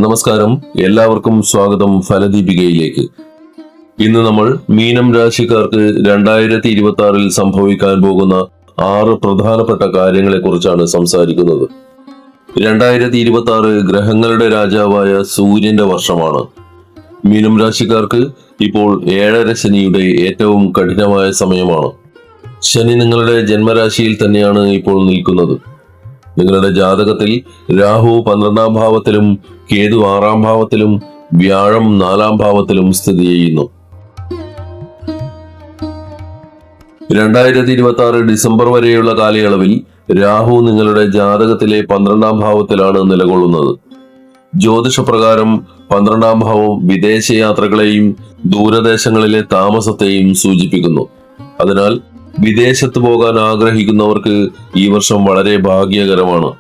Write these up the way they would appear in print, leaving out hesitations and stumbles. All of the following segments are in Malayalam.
നമസ്കാരം, എല്ലാവർക്കും സ്വാഗതം ഫലദീപികയിലേക്ക്. ഇന്ന് നമ്മൾ മീനം രാശിക്കാർക്ക് 2026 സംഭവിക്കാൻ പോകുന്ന 6 പ്രധാനപ്പെട്ട കാര്യങ്ങളെ കുറിച്ചാണ് സംസാരിക്കുന്നത്. 2026 ഗ്രഹങ്ങളുടെ രാജാവായ സൂര്യന്റെ വർഷമാണ്. മീനം രാശിക്കാർക്ക് ഇപ്പോൾ 7.5 ശനിയുടെ ഏറ്റവും കഠിനമായ സമയമാണ്. ശനി നിങ്ങളുടെ ജന്മരാശിയിൽ തന്നെയാണ് ഇപ്പോൾ നിൽക്കുന്നത്. നിങ്ങളുടെ ജാതകത്തിൽ രാഹു 12ാം ഭാവത്തിലും കേതു 6ാം ഭാവത്തിലും വ്യാഴം 4ാം ഭാവത്തിലും സ്ഥിതി ചെയ്യുന്നു. 2026 ഡിസംബർ വരെയുള്ള കാലയളവിൽ രാഹു നിങ്ങളുടെ ജാതകത്തിലെ 12ാം ഭാവത്തിലാണ് നിലകൊള്ളുന്നത്. ജ്യോതിഷപ്രകാരം 12ാം ഭാവം വിദേശയാത്രകളെയും ദൂരദേശങ്ങളിലെ താമസത്തെയും സൂചിപ്പിക്കുന്നു. അതിനാൽ വിദേശത്ത് പോകാൻ ആഗ്രഹിക്കുന്നവർക്ക് ഈ വർഷം വളരെ ഭാഗ്യകരമാണ്.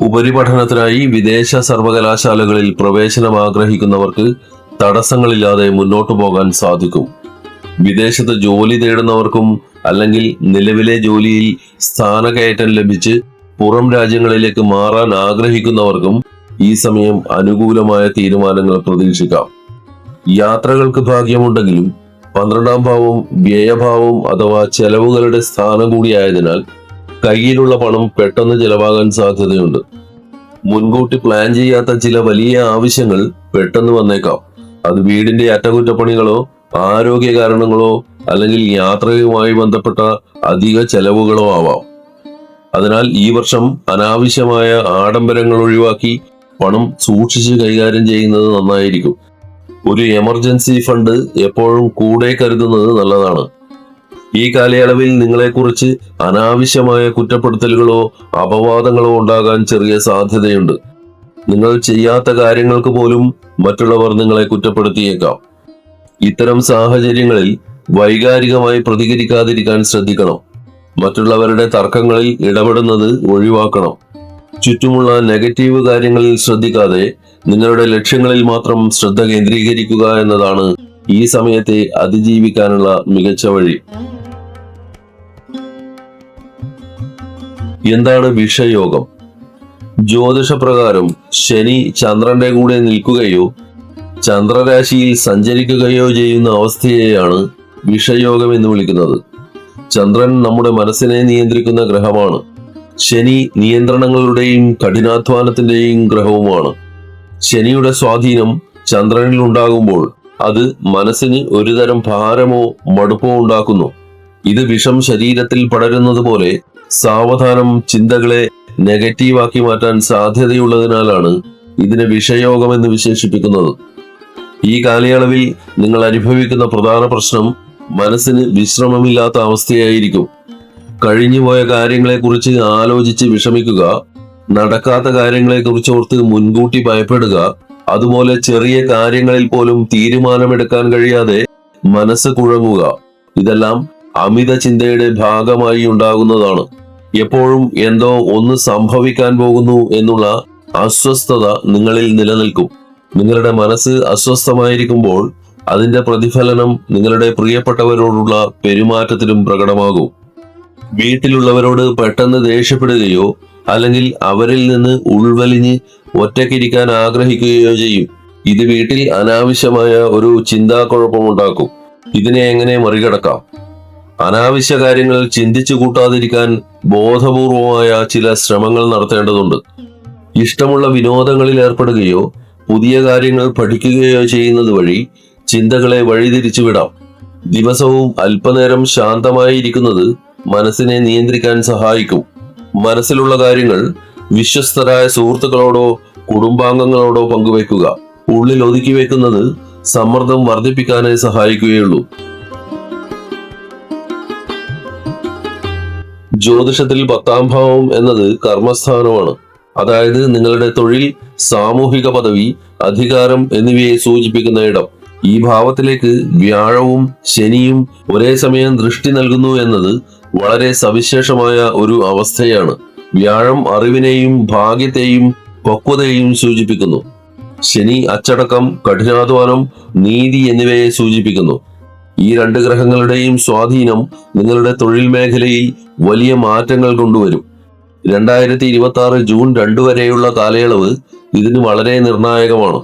ഉപരിപഠനത്തിനായി വിദേശ സർവകലാശാലകളിൽ പ്രവേശനം ആഗ്രഹിക്കുന്നവർക്ക് തടസ്സങ്ങളില്ലാതെ മുന്നോട്ടു പോകാൻ സാധിക്കും. വിദേശത്ത് ജോലി തേടുന്നവർക്കും അല്ലെങ്കിൽ നിലവിലെ ജോലിയിൽ സ്ഥാനകയറ്റം ലഭിച്ച് പുറം രാജ്യങ്ങളിലേക്ക് മാറാൻ ആഗ്രഹിക്കുന്നവർക്കും ഈ സമയം അനുകൂലമായ തീരുമാനങ്ങൾ പ്രതീക്ഷിക്കാം. യാത്രകൾക്ക് ഭാഗ്യമുണ്ടെങ്കിലും 12ാം ഭാവം വ്യയഭാവം അഥവാ ചെലവുകളുടെ സ്ഥാനം കൂടിയായതിനാൽ കയ്യിലുള്ള പണം പെട്ടെന്ന് ചെലവാകാൻ സാധ്യതയുണ്ട്. മുൻകൂട്ടി പ്ലാൻ ചെയ്യാത്ത ചില വലിയ ആവശ്യങ്ങൾ പെട്ടെന്ന് വന്നേക്കാം. അത് വീടിന്റെ അറ്റകുറ്റപ്പണികളോ ആരോഗ്യ കാരണങ്ങളോ അല്ലെങ്കിൽ യാത്രയുമായി ബന്ധപ്പെട്ട അധിക ചെലവുകളോ ആവാം. അതിനാൽ ഈ വർഷം അനാവശ്യമായ ആഡംബരങ്ങൾ ഒഴിവാക്കി പണം സൂക്ഷിച്ച് കൈകാര്യം ചെയ്യുന്നത് നന്നായിരിക്കും. ഒരു എമർജൻസി ഫണ്ട് എപ്പോഴും കൂടെ കരുതുന്നത് നല്ലതാണ്. ഈ കാലയളവിൽ നിങ്ങളെക്കുറിച്ച് അനാവശ്യമായ കുറ്റപ്പെടുത്തലുകളോ അപവാദങ്ങളോ ഉണ്ടാകാൻ ചെറിയ സാധ്യതയുണ്ട്. നിങ്ങൾ ചെയ്യാത്ത കാര്യങ്ങൾക്ക് പോലും മറ്റുള്ളവർ നിങ്ങളെ കുറ്റപ്പെടുത്തിയേക്കാം. ഇത്തരം സാഹചര്യങ്ങളിൽ വൈകാരികമായി പ്രതികരിക്കാതിരിക്കാൻ ശ്രദ്ധിക്കണം. മറ്റുള്ളവരുടെ തർക്കങ്ങളിൽ ഇടപെടുന്നത് ഒഴിവാക്കണം. ചുറ്റുമുള്ള നെഗറ്റീവ് കാര്യങ്ങളിൽ ശ്രദ്ധിക്കാതെ നിങ്ങളുടെ ലക്ഷ്യങ്ങളിൽ മാത്രം ശ്രദ്ധ കേന്ദ്രീകരിക്കുക എന്നതാണ് ഈ സമയത്തെ അതിജീവിക്കാനുള്ള മികച്ച വഴി. എന്താണ് വിഷയോഗം? ജ്യോതിഷപ്രകാരം ശനി ചന്ദ്രന്റെ കൂടെ നിൽക്കുകയോ ചന്ദ്രരാശിയിൽ സഞ്ചരിക്കുകയോ ചെയ്യുന്ന അവസ്ഥയെയാണ് വിഷയോഗം എന്ന് വിളിക്കുന്നത്. ചന്ദ്രൻ നമ്മുടെ മനസ്സിനെ നിയന്ത്രിക്കുന്ന ഗ്രഹമാണ്. ശനി നിയന്ത്രണങ്ങളുടെയും കഠിനാധ്വാനത്തിന്റെയും ഗ്രഹവുമാണ്. ശനിയുടെ സ്വാധീനം ചന്ദ്രനിൽ ഉണ്ടാകുമ്പോൾ അത് മനസ്സിന് ഒരുതരം ഭാരമോ മടുപ്പോ ഉണ്ടാക്കുന്നു. ഇത് വിഷം ശരീരത്തിൽ പടരുന്നത് പോലെ സാവധാനം ചിന്തകളെ നെഗറ്റീവാക്കി മാറ്റാൻ സാധ്യതയുള്ളതിനാലാണ് ഇതിനെ വിഷയോഗമെന്ന് വിശേഷിപ്പിക്കുന്നത്. ഈ കാലയളവിൽ നിങ്ങൾ അനുഭവിക്കുന്ന പ്രധാന പ്രശ്നം മനസ്സിന് വിശ്രമമില്ലാത്ത അവസ്ഥയായിരിക്കും. കഴിഞ്ഞുപോയ കാര്യങ്ങളെക്കുറിച്ച് ആലോചിച്ച് വിഷമിക്കുക, നടക്കാത്ത കാര്യങ്ങളെക്കുറിച്ച് ഓർത്ത് മുൻകൂട്ടി ഭയപ്പെടുക, അതുപോലെ ചെറിയ കാര്യങ്ങളിൽ പോലും തീരുമാനമെടുക്കാൻ കഴിയാതെ മനസ്സ് കുഴങ്ങുക, ഇതെല്ലാം അമിത ചിന്തയുടെ ഭാഗമായി ഉണ്ടാകുന്നതാണ്. എപ്പോഴും എന്തോ ഒന്ന് സംഭവിക്കാൻ പോകുന്നു എന്നുള്ള അസ്വസ്ഥത നിങ്ങളിൽ നിലനിൽക്കും. നിങ്ങളുടെ മനസ്സ് അസ്വസ്ഥമായിരിക്കുമ്പോൾ അതിന്റെ പ്രതിഫലനം നിങ്ങളുടെ പ്രിയപ്പെട്ടവരോടുള്ള പെരുമാറ്റത്തിലും പ്രകടമാകും. വീട്ടിലുള്ളവരോട് പെട്ടെന്ന് ദേഷ്യപ്പെടുകയോ അല്ലെങ്കിൽ അവരിൽ നിന്ന് ഉൾവലിഞ്ഞ് ഒറ്റയ്ക്കിരിക്കാൻ ആഗ്രഹിക്കുകയോ ചെയ്യും. ഇത് വീട്ടിൽ അനാവശ്യമായ ഒരു ചിന്താക്കുഴപ്പമുണ്ടാക്കും. ഇതിനെ എങ്ങനെ മറികടക്കാം? അനാവശ്യ കാര്യങ്ങൾ ചിന്തിച്ചു കൂട്ടാതിരിക്കാൻ ബോധപൂർവമായ ചില ശ്രമങ്ങൾ നടത്തേണ്ടതുണ്ട്. ഇഷ്ടമുള്ള വിനോദങ്ങളിൽ ഏർപ്പെടുകയോ പുതിയ കാര്യങ്ങൾ പഠിക്കുകയോ ചെയ്യുന്നത് വഴി ചിന്തകളെ വഴിതിരിച്ചുവിടാം. ദിവസവും അല്പനേരം ശാന്തമായിരിക്കുന്നത് മനസ്സിനെ നിയന്ത്രിക്കാൻ സഹായിക്കും. മനസ്സിലുള്ള കാര്യങ്ങൾ വിശ്വസ്തരായ സുഹൃത്തുക്കളോടോ കുടുംബാംഗങ്ങളോടോ പങ്കുവെക്കുക. ഉള്ളിൽ ഒതുക്കി വെക്കുന്നത് സമ്മർദ്ദം വർദ്ധിപ്പിക്കാനേ സഹായിക്കുകയുള്ളൂ. ജ്യോതിഷത്തിൽ 10ാം ഭാവം എന്നത് കർമ്മസ്ഥാനമാണ്. അതായത് നിങ്ങളുടെ തൊഴിൽ, സാമൂഹിക പദവി, അധികാരം എന്നിവയെ സൂചിപ്പിക്കുന്ന ഇടം. ഈ ഭാവത്തിലേക്ക് വ്യാഴവും ശനിയും ഒരേ സമയം ദൃഷ്ടി നൽകുന്നു എന്നത് വളരെ സവിശേഷമായ ഒരു അവസ്ഥയാണ്. വ്യാഴം അറിവിനെയും ഭാഗ്യത്തെയും പക്വതയെയും സൂചിപ്പിക്കുന്നു. ശനി അച്ചടക്കം, കഠിനാധ്വാനം, നീതി എന്നിവയെ സൂചിപ്പിക്കുന്നു. ഈ 2 ഗ്രഹങ്ങളുടെയും സ്വാധീനം നിങ്ങളുടെ തൊഴിൽ മേഖലയിൽ വലിയ മാറ്റങ്ങൾ കൊണ്ടുവരും. 2026 ജൂൺ 2 വരെയുള്ള കാലയളവ് ഇതിന് വളരെ നിർണായകമാണ്.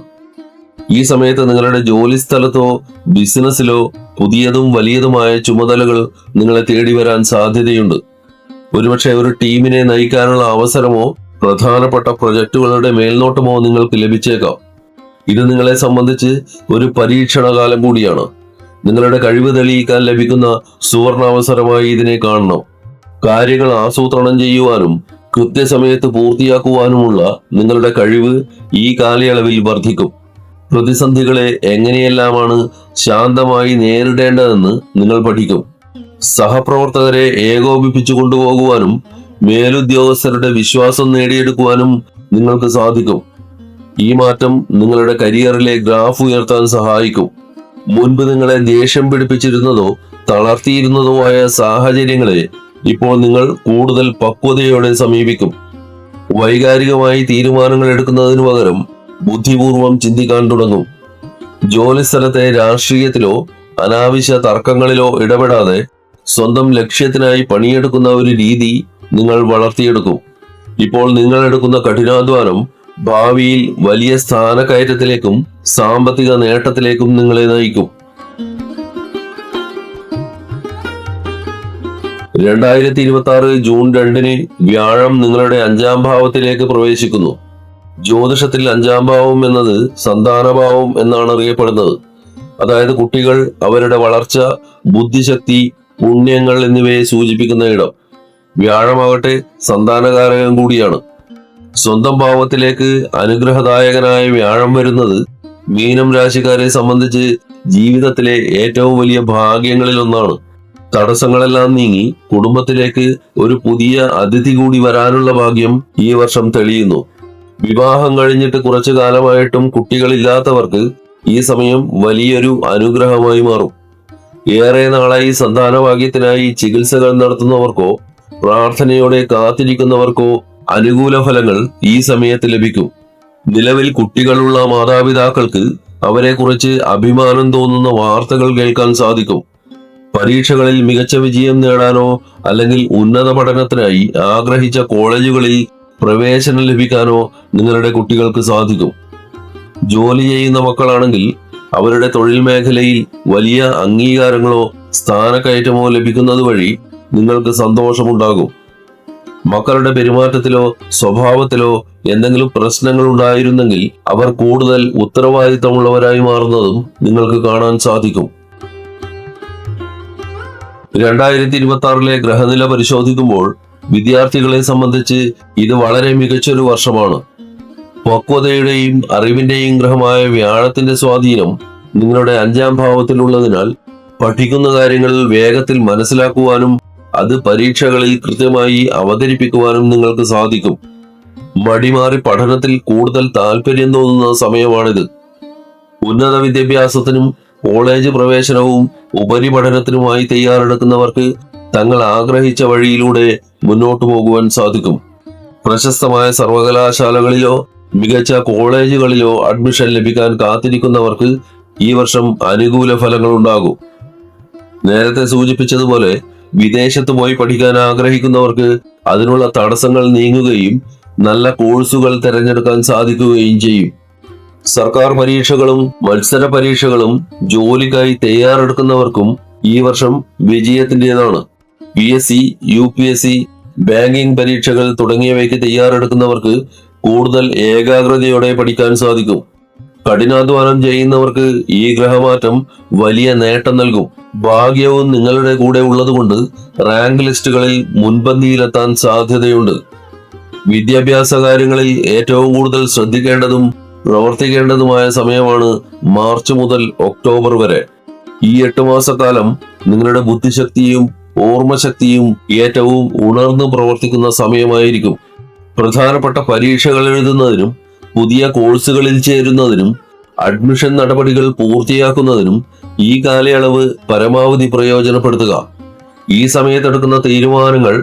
ഈ സമയത്ത് നിങ്ങളുടെ ജോലി സ്ഥലത്തോ ബിസിനസ്സിലോ പുതിയതും വലിയതുമായ ചുമതലകൾ നിങ്ങളെ തേടി വരാൻ സാധ്യതയുണ്ട്. ഒരുപക്ഷെ ഒരു ടീമിനെ നയിക്കാനുള്ള അവസരമോ പ്രധാനപ്പെട്ട പ്രൊജക്ടുകളുടെ മേൽനോട്ടമോ നിങ്ങൾക്ക് ലഭിച്ചേക്കാം. ഇത് നിങ്ങളെ സംബന്ധിച്ച് ഒരു പരീക്ഷണകാലം കൂടിയാണ്. നിങ്ങളുടെ കഴിവ് തെളിയിക്കാൻ ലഭിക്കുന്ന സുവർണാവസരമായി ഇതിനെ കാണണം. കാര്യങ്ങൾ ആസൂത്രണം ചെയ്യുവാനും കൃത്യസമയത്ത് പൂർത്തിയാക്കുവാനുമുള്ള നിങ്ങളുടെ കഴിവ് ഈ കാലയളവിൽ വർദ്ധിക്കും. പ്രതിസന്ധികളെ എങ്ങനെയെല്ലാമാണ് ശാന്തമായി നേരിടേണ്ടതെന്ന് നിങ്ങൾ പഠിക്കും. സഹപ്രവർത്തകരെ ഏകോപിപ്പിച്ചു കൊണ്ടുപോകുവാനും മേലുദ്യോഗസ്ഥരുടെ വിശ്വാസം നേടിയെടുക്കുവാനും നിങ്ങൾക്ക് സാധിക്കും. ഈ മാറ്റം നിങ്ങളുടെ കരിയറിലെ ഗ്രാഫ് ഉയർത്താൻ സഹായിക്കും. മുൻപ് നിങ്ങളെ ദേഷ്യം പിടിപ്പിച്ചിരുന്നതോ തളർത്തിയിരുന്നതോ ആയ സാഹചര്യങ്ങളെ ഇപ്പോൾ നിങ്ങൾ കൂടുതൽ പക്വതയോടെ സമീപിക്കും. വൈകാരികമായി തീരുമാനങ്ങൾ എടുക്കുന്നതിനു പകരം ബുദ്ധിപൂർവം ചിന്തിക്കാൻ തുടങ്ങും. ജോലിസ്ഥലത്തെ രാഷ്ട്രീയത്തിലോ അനാവശ്യ തർക്കങ്ങളിലോ ഇടപെടാതെ സ്വന്തം ലക്ഷ്യത്തിനായി പണിയെടുക്കുന്ന ഒരു രീതി നിങ്ങൾ വളർത്തിയെടുക്കും. ഇപ്പോൾ നിങ്ങൾ എടുക്കുന്ന കഠിനാധ്വാനം ഭാവിയിൽ വലിയ സ്ഥാനക്കയറ്റത്തിലേക്കും സാമ്പത്തിക നേട്ടത്തിലേക്കും നിങ്ങളെ നയിക്കും. 2026 ജൂൺ 2 വ്യാഴം നിങ്ങളുടെ 5ാം ഭാവത്തിലേക്ക് പ്രവേശിക്കുന്നു. ജ്യോതിഷത്തിൽ 5ാം ഭാവം എന്നത് സന്താനഭാവം എന്നാണ് അറിയപ്പെടുന്നത്. അതായത് കുട്ടികൾ, അവരുടെ വളർച്ച, ബുദ്ധിശക്തി, പുണ്യങ്ങൾ എന്നിവയെ സൂചിപ്പിക്കുന്ന ഇടം. വ്യാഴമാകട്ടെ സന്താനകാരകം കൂടിയാണ്. സ്വന്തം ഭാവത്തിലേക്ക് അനുഗ്രഹദായകനായ വ്യാഴം വരുന്നത് മീനം രാശിക്കാരെ സംബന്ധിച്ച് ജീവിതത്തിലെ ഏറ്റവും വലിയ ഭാഗ്യങ്ങളിൽ ഒന്നാണ്. തടസ്സങ്ങളെല്ലാം നീങ്ങി കുടുംബത്തിലേക്ക് ഒരു പുതിയ അതിഥി കൂടി വരാനുള്ള ഭാഗ്യം ഈ വർഷം തെളിയുന്നു. വിവാഹം കഴിഞ്ഞിട്ട് കുറച്ചു കാലമായിട്ടും കുട്ടികളില്ലാത്തവർക്ക് ഈ സമയം വലിയൊരു അനുഗ്രഹമായി മാറും. ഏറെ നാളായി സന്താനഭാഗ്യത്തിനായി ചികിത്സകൾ നടത്തുന്നവർക്കോ പ്രാർത്ഥനയോടെ കാത്തിരിക്കുന്നവർക്കോ അനുകൂല ഫലങ്ങൾ ഈ സമയത്ത് ലഭിക്കും. നിലവിൽ കുട്ടികളുള്ള മാതാപിതാക്കൾക്ക് അവരെക്കുറിച്ച് അഭിമാനം തോന്നുന്ന വാർത്തകൾ കേൾക്കാൻ സാധിക്കും. പരീക്ഷകളിൽ മികച്ച വിജയം നേടാനോ അല്ലെങ്കിൽ ഉന്നത പഠനത്തിനായി ആഗ്രഹിച്ച കോളേജുകളിൽ പ്രവേശനം ലഭിക്കാനോ നിങ്ങളുടെ കുട്ടികൾക്ക് സാധിക്കും. ജോലി ചെയ്യുന്ന മക്കളാണെങ്കിൽ അവരുടെ തൊഴിൽ മേഖലയിൽ വലിയ അംഗീകാരങ്ങളോ സ്ഥാനക്കയറ്റമോ ലഭിക്കുന്നത് വഴി നിങ്ങൾക്ക് സന്തോഷമുണ്ടാകും. മക്കളുടെ പെരുമാറ്റത്തിലോ സ്വഭാവത്തിലോ എന്തെങ്കിലും പ്രശ്നങ്ങൾ ഉണ്ടായിരുന്നെങ്കിൽ അവർ കൂടുതൽ ഉത്തരവാദിത്തമുള്ളവരായി മാറുന്നതും നിങ്ങൾക്ക് കാണാൻ സാധിക്കും. 2026 ഗ്രഹനില പരിശോധിക്കുമ്പോൾ വിദ്യാർത്ഥികളെ സംബന്ധിച്ച് ഇത് വളരെ മികച്ചൊരു വർഷമാണ്. പക്വതയുടെയും അറിവിന്റെയും ഗ്രഹമായ വ്യാഴത്തിന്റെ സ്വാധീനം നിങ്ങളുടെ 5ാം ഭാവത്തിലുള്ളതിനാൽ പഠിക്കുന്ന കാര്യങ്ങൾ വേഗത്തിൽ മനസ്സിലാക്കുവാനും അത് പരീക്ഷകളിൽ കൃത്യമായി അവതരിപ്പിക്കുവാനും നിങ്ങൾക്ക് സാധിക്കും. മടിമാറി പഠനത്തിൽ കൂടുതൽ താല്പര്യം തോന്നുന്ന സമയമാണിത്. ഉന്നത വിദ്യാഭ്യാസത്തിനും കോളേജ് പ്രവേശനവും ഉപരിപഠനത്തിനുമായി തയ്യാറെടുക്കുന്നവർക്ക് തങ്ങൾ ആഗ്രഹിച്ച വഴിയിലൂടെ മുന്നോട്ടു പോകുവാൻ സാധിക്കും. പ്രശസ്തമായ സർവകലാശാലകളിലോ മികച്ച കോളേജുകളിലോ അഡ്മിഷൻ ലഭിക്കാൻ കാത്തിരിക്കുന്നവർക്ക് ഈ വർഷം അനുകൂല ഫലങ്ങൾ ഉണ്ടാകും. നേരത്തെ സൂചിപ്പിച്ചതുപോലെ വിദേശത്ത് പോയി പഠിക്കാൻ ആഗ്രഹിക്കുന്നവർക്ക് അതിനുള്ള തടസ്സങ്ങൾ നീങ്ങുകയും നല്ല കോഴ്സുകൾ തിരഞ്ഞെടുക്കാൻ സാധിക്കുകയും ചെയ്യും. സർക്കാർ പരീക്ഷകളും മത്സര പരീക്ഷകളും ജോലിക്കായി തയ്യാറെടുക്കുന്നവർക്കും ഈ വർഷം വിജയത്തിൻ്റെതാണ്. PSC, UPSC, ബാങ്കിംഗ് പരീക്ഷകൾ തുടങ്ങിയവയ്ക്ക് തയ്യാറെടുക്കുന്നവർക്ക് കൂടുതൽ ഏകാഗ്രതയോടെ പഠിക്കാൻ സാധിക്കും. കഠിനാധ്വാനം ചെയ്യുന്നവർക്ക് ഈ ഗ്രഹമാറ്റം വലിയ നേട്ടം നൽകും. ഭാഗ്യവും നിങ്ങളുടെ കൂടെ ഉള്ളതുകൊണ്ട് റാങ്ക് ലിസ്റ്റുകളിൽ മുൻപന്തിയിലെത്താൻ സാധ്യതയുണ്ട്. വിദ്യാഭ്യാസ കാര്യങ്ങളിൽ ഏറ്റവും കൂടുതൽ ശ്രദ്ധിക്കേണ്ടതും പ്രവർത്തിക്കേണ്ടതുമായ സമയമാണ് മാർച്ച് മുതൽ ഒക്ടോബർ വരെ. ഈ 8 മാസക്കാലം നിങ്ങളുടെ ബുദ്ധിശക്തിയും ഓർമ്മശക്തിയും ഏറ്റവും ഉണർന്നു പ്രവർത്തിക്കുന്ന സമയമായിരിക്കും. പ്രധാനപ്പെട്ട പരീക്ഷകൾ എഴുതുന്നതിനും പുതിയ കോഴ്സുകളിൽ ചേരുന്നതിനും അഡ്മിഷൻ നടപടികൾ പൂർത്തിയാക്കുന്നതിനും ഈ കാലയളവ് പരമാവധി പ്രയോജനപ്പെടുത്തുക. ഈ സമയത്തെടുക്കുന്ന തീരുമാനങ്ങൾ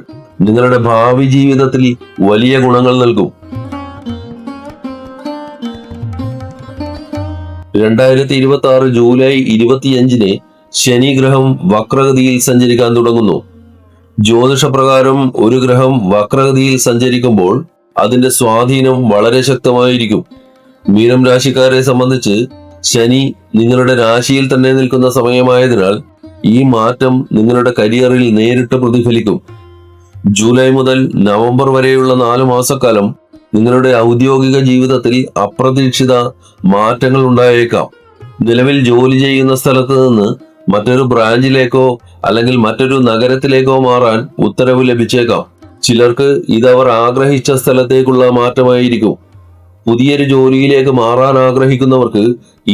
നിങ്ങളുടെ ഭാവി ജീവിതത്തിൽ വലിയ ഗുണങ്ങൾ നൽകും. 2026 ജൂലൈ 25 ശനി ഗ്രഹം വക്രഗതിയിൽ സഞ്ചരിക്കാൻ തുടങ്ങുന്നു. ജ്യോതിഷപ്രകാരം ഒരു ഗ്രഹം വക്രഗതിയിൽ സഞ്ചരിക്കുമ്പോൾ അതിന്റെ സ്വാധീനം വളരെ ശക്തമായിരിക്കും. മീനം രാശിക്കാരെ സംബന്ധിച്ച് ശനി നിങ്ങളുടെ രാശിയിൽ തന്നെ നിൽക്കുന്ന സമയമായതിനാൽ ഈ മാറ്റം നിങ്ങളുടെ കരിയറിൽ നേരിട്ട് പ്രതിഫലിക്കും. ജൂലൈ മുതൽ നവംബർ വരെയുള്ള 4 മാസക്കാലം നിങ്ങളുടെ ഔദ്യോഗിക ജീവിതത്തിൽ അപ്രതീക്ഷിത മാറ്റങ്ങൾ ഉണ്ടായേക്കാം. നിലവിൽ ജോലി ചെയ്യുന്ന സ്ഥലത്ത് നിന്ന് മറ്റൊരു ബ്രാഞ്ചിലേക്കോ അല്ലെങ്കിൽ മറ്റൊരു നഗരത്തിലേക്കോ മാറാൻ ഉത്തരവ് ലഭിച്ചേക്കാം. ചിലർക്ക് ഇതവർ ആഗ്രഹിച്ച സ്ഥലത്തേക്കുള്ള മാറ്റമായിരിക്കും. പുതിയൊരു ജോലിയിലേക്ക് മാറാൻ ആഗ്രഹിക്കുന്നവർക്ക്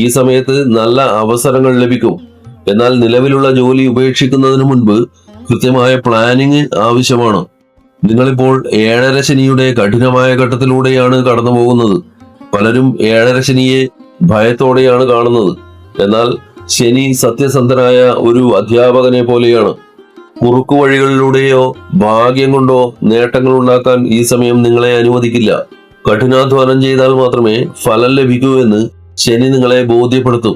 ഈ സമയത്ത് നല്ല അവസരങ്ങൾ ലഭിക്കും. എന്നാൽ നിലവിലുള്ള ജോലി ഉപേക്ഷിക്കുന്നതിന് മുൻപ് കൃത്യമായ പ്ലാനിങ് ആവശ്യമാണ്. നിങ്ങളിപ്പോൾ 7.5 ശനിയുടെ കഠിനമായ ഘട്ടത്തിലൂടെയാണ് കടന്നു പോകുന്നത്. പലരും 7.5 ശനിയെ ഭയത്തോടെയാണ് കാണുന്നത്. എന്നാൽ ശനി സത്യസന്ധനായ ഒരു അധ്യാപകനെ പോലെയാണ്. കുറുക്കു വഴികളിലൂടെയോ ഭാഗ്യം കൊണ്ടോ നേട്ടങ്ങൾ ഉണ്ടാക്കാൻ ഈ സമയം നിങ്ങളെ അനുവദിക്കില്ല. കഠിനാധ്വാനം ചെയ്താൽ മാത്രമേ ഫലം ലഭിക്കൂ എന്ന് ശനി നിങ്ങളെ ബോധ്യപ്പെടുത്തും.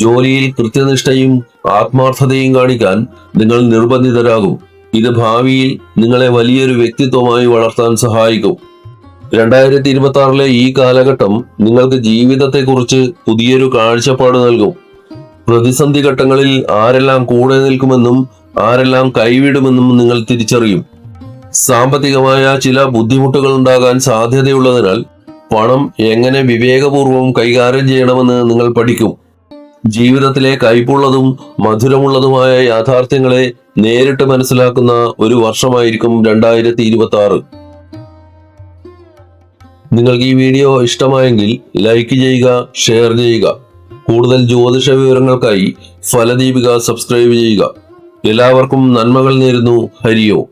ജോലിയിൽ കൃത്യനിഷ്ഠയും ആത്മാർത്ഥതയും കാണിക്കാൻ നിങ്ങൾ നിർബന്ധിതരാകും. ഇത് ഭാവിയിൽ നിങ്ങളെ വലിയൊരു വ്യക്തിത്വമായി വളർത്താൻ സഹായിക്കും. 2026 ഈ കാലഘട്ടം നിങ്ങൾക്ക് ജീവിതത്തെക്കുറിച്ച് പുതിയൊരു കാഴ്ചപ്പാട് നൽകും. പ്രതിസന്ധി ഘട്ടങ്ങളിൽ ആരെല്ലാം കൂടെ നിൽക്കുമെന്നും ആരെല്ലാം കൈവിടുമെന്നും നിങ്ങൾ തിരിച്ചറിയും. സാമ്പത്തികമായ ചില ബുദ്ധിമുട്ടുകൾ ഉണ്ടാകാൻ സാധ്യതയുള്ളതിനാൽ പണം എങ്ങനെ വിവേകപൂർവ്വം കൈകാര്യം ചെയ്യണമെന്ന് നിങ്ങൾ പഠിക്കും. ജീവിതത്തിലെ കയ്പുള്ളതും മധുരമുള്ളതുമായ യാഥാർത്ഥ്യങ്ങളെ നേരിട്ട് മനസ്സിലാക്കുന്ന ഒരു വർഷമായിരിക്കും 2026. നിങ്ങൾക്ക് ഈ വീഡിയോ ഇഷ്ടമായെങ്കിൽ ലൈക്ക് ചെയ്യുക, ഷെയർ ചെയ്യുക. കൂടുതൽ ജ്യോതിഷ വിവരങ്ങൾക്കായി ഫലദീപിക സബ്സ്ക്രൈബ് ചെയ്യുക. എല്ലാവർക്കും നന്മകൾ നേരുന്നു. ഹരി ഓം.